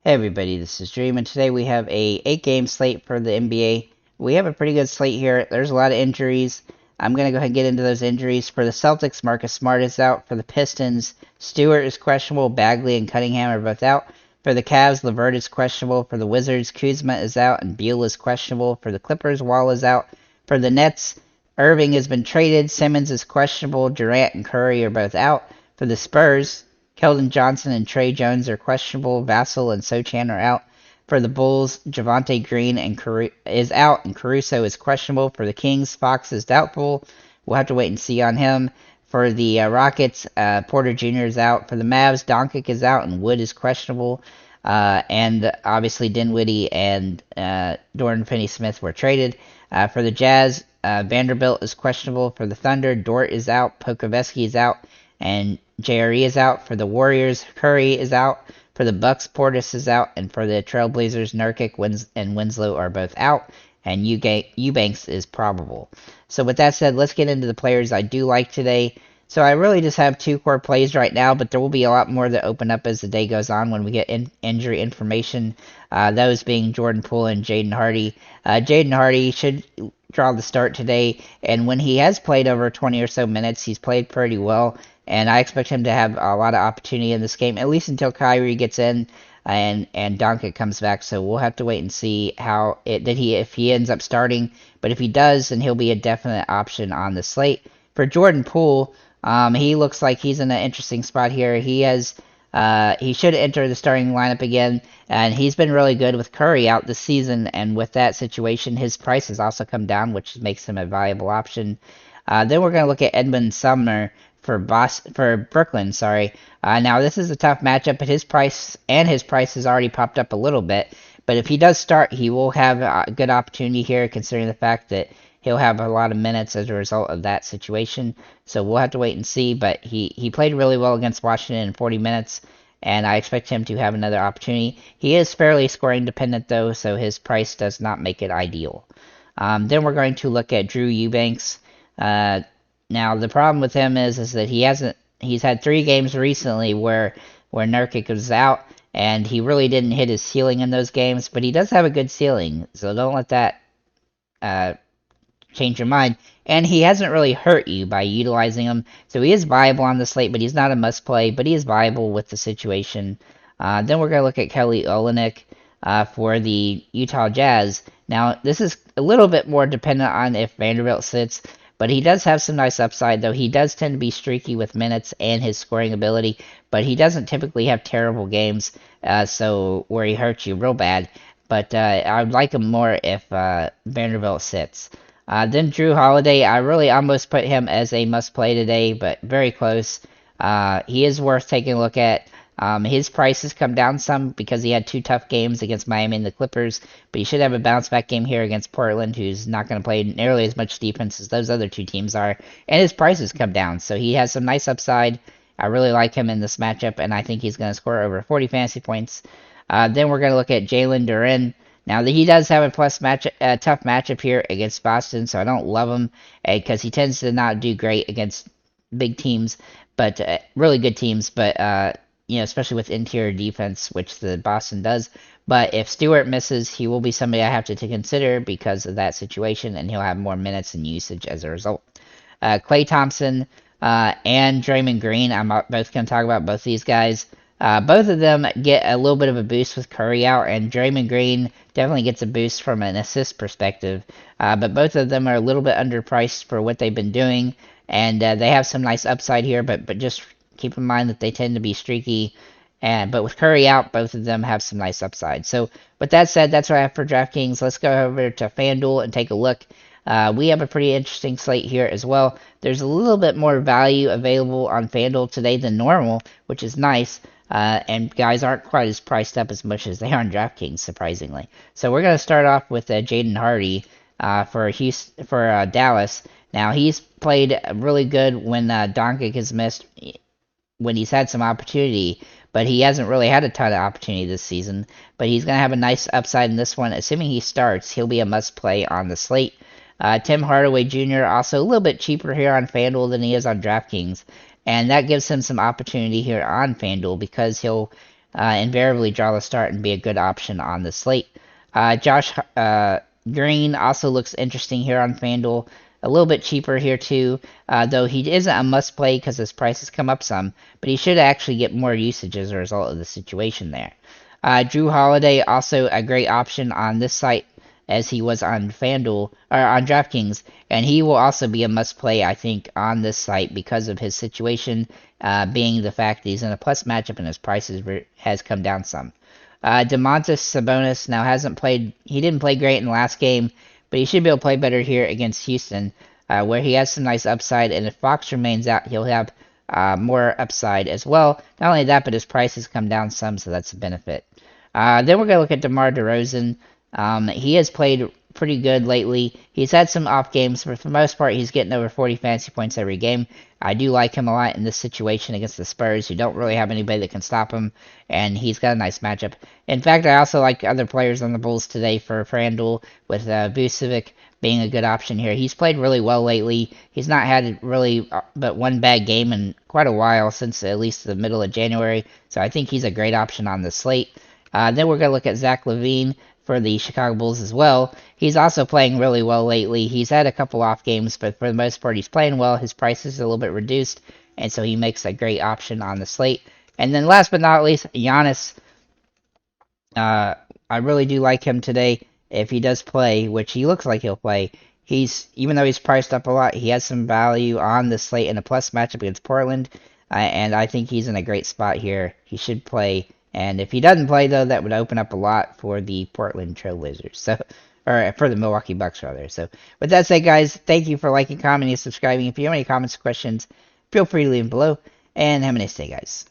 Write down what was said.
Hey everybody, this is Dream, and today we have a 8-game slate for the NBA. We have a pretty good slate here. There's a lot of injuries. I'm going to go ahead and get into those injuries. For the Celtics, Marcus Smart is out. For the Pistons, Stewart is questionable. Bagley and Cunningham are both out. For the Cavs, LeVert is questionable. For the Wizards, Kuzma is out, and Beal is questionable. For the Clippers, Wall is out. For the Nets, Irving has been traded. Simmons is questionable. Durant and Curry are both out. For the Spurs, Keldon Johnson and Trey Jones are questionable. Vassell and Sochan are out. For the Bulls, Javonte Green is out, and Caruso is questionable. For the Kings, Fox is doubtful. We'll have to wait and see on him. For the Rockets, Porter Jr. is out. For the Mavs, Doncic is out, and Wood is questionable. And obviously Dinwiddie and Dorian Finney-Smith were traded. For the Jazz, Vanderbilt is questionable. For the Thunder, Dort is out. Pokusevski is out. And JRE is out. For the Warriors, Curry is out. For the Bucks, Portis is out. And for the Trailblazers, Nurkic and Winslow are both out. And Eubanks is probable. So with that said, let's get into the players I do like today. So I really just have two core plays right now, but there will be a lot more that open up as the day goes on when we get injury information. Those being Jordan Poole and Jaden Hardy. Jaden Hardy should draw the start today, and when he has played over 20 or so minutes, he's played pretty well. And I expect him to have a lot of opportunity in this game, at least until Kyrie gets in and Doncic comes back. So we'll have to wait and see if he ends up starting. But if he does, then he'll be a definite option on the slate. For Jordan Poole, he looks like he's in an interesting spot here. He should enter the starting lineup again, and he's been really good with Curry out this season. And with that situation, his price has also come down, which makes him a viable option. Then we're going to look at Edmund Sumner for Brooklyn. Now this is a tough matchup, but his price has already popped up a little bit. But if he does start, he will have a good opportunity here, considering the fact that he'll have a lot of minutes as a result of that situation. So we'll have to wait and see. But he played really well against Washington in 40 minutes, and I expect him to have another opportunity. He is fairly scoring dependent though, so his price does not make it ideal. Then we're going to look at Drew Eubanks. Now the problem with him is that he's had 3 games recently where Nurkic was out, and he really didn't hit his ceiling in those games, but he does have a good ceiling, so don't let that change your mind. And he hasn't really hurt you by utilizing him, so he is viable on the slate, but he's not a must play, but he is viable with the situation. Then we're going to look at Kelly Olynyk for the Utah Jazz. Now this is a little bit more dependent on if Vanderbilt sits, but he does have some nice upside, though he does tend to be streaky with minutes and his scoring ability, but he doesn't typically have terrible games, so where he hurts you real bad. But I would like him more if Vanderbilt sits. Then Drew Holiday, I really almost put him as a must-play today, but very close. He is worth taking a look at. His price has come down some because he had 2 tough games against Miami and the Clippers, but he should have a bounce-back game here against Portland, who's not going to play nearly as much defense as those other 2 teams are, and his price has come down, so he has some nice upside. I really like him in this matchup, and I think he's going to score over 40 fantasy points. Then we're going to look at Jalen Duren. Now, he does have a tough matchup here against Boston, so I don't love him because he tends to not do great against big teams, but really good teams, but especially with interior defense, which the Boston does. But if Stewart misses, he will be somebody I have to consider because of that situation, and he'll have more minutes and usage as a result. Klay Thompson and Draymond Green, I'm both going to talk about both these guys. Both of them get a little bit of a boost with Curry out, and Draymond Green definitely gets a boost from an assist perspective. But both of them are a little bit underpriced for what they've been doing, and they have some nice upside here, but just keep in mind that they tend to be streaky. But with Curry out, both of them have some nice upside. So with that said, that's what I have for DraftKings. Let's go over to FanDuel and take a look. We have a pretty interesting slate here as well. There's a little bit more value available on FanDuel today than normal, which is nice. And guys aren't quite as priced up as much as they are on DraftKings, surprisingly. So we're going to start off with Jaden Hardy for Dallas. Now, he's played really good when Doncic has missed, when he's had some opportunity, but he hasn't really had a ton of opportunity this season. But he's going to have a nice upside in this one. Assuming he starts, he'll be a must-play on the slate. Tim Hardaway Jr., also a little bit cheaper here on FanDuel than he is on DraftKings. And that gives him some opportunity here on FanDuel because he'll invariably draw the start and be a good option on the slate. Josh Green also looks interesting here on FanDuel. A little bit cheaper here too, though he isn't a must play because his price has come up some, but he should actually get more usage as a result of the situation there. Drew Holiday, also a great option on this site as he was on FanDuel or on DraftKings, and he will also be a must play, I think, on this site because of his situation, being the fact that he's in a plus matchup and his price has come down some. Domantas Sabonis now hasn't played. He didn't play great in the last game, but he should be able to play better here against Houston, where he has some nice upside. And if Fox remains out, he'll have more upside as well. Not only that, but his price has come down some, so that's a benefit. Then we're going to look at DeMar DeRozan. He has played pretty good lately. He's had some off games, but for the most part, he's getting over 40 fantasy points every game. I do like him a lot in this situation against the Spurs, who don't really have anybody that can stop him, and he's got a nice matchup. In fact, I also like other players on the Bulls today for FanDuel, with Vucevic being a good option here. He's played really well lately. He's not had really but one bad game in quite a while, since at least the middle of January, so I think he's a great option on the slate. Then we're going to look at Zach LaVine for the Chicago Bulls as well. He's also playing really well lately. He's had a couple off games, but for the most part, he's playing well. His price is a little bit reduced, and so he makes a great option on the slate. And then last but not least, Giannis. I really do like him today. If he does play, which he looks like he'll play, even though he's priced up a lot, he has some value on the slate in a plus matchup against Portland, and I think he's in a great spot here. He should play. And if he doesn't play, though, that would open up a lot for the Portland Trailblazers. So, or for the Milwaukee Bucks, rather. So, with that said, guys, thank you for liking, commenting, and subscribing. If you have any comments or questions, feel free to leave them below. And have a nice day, guys.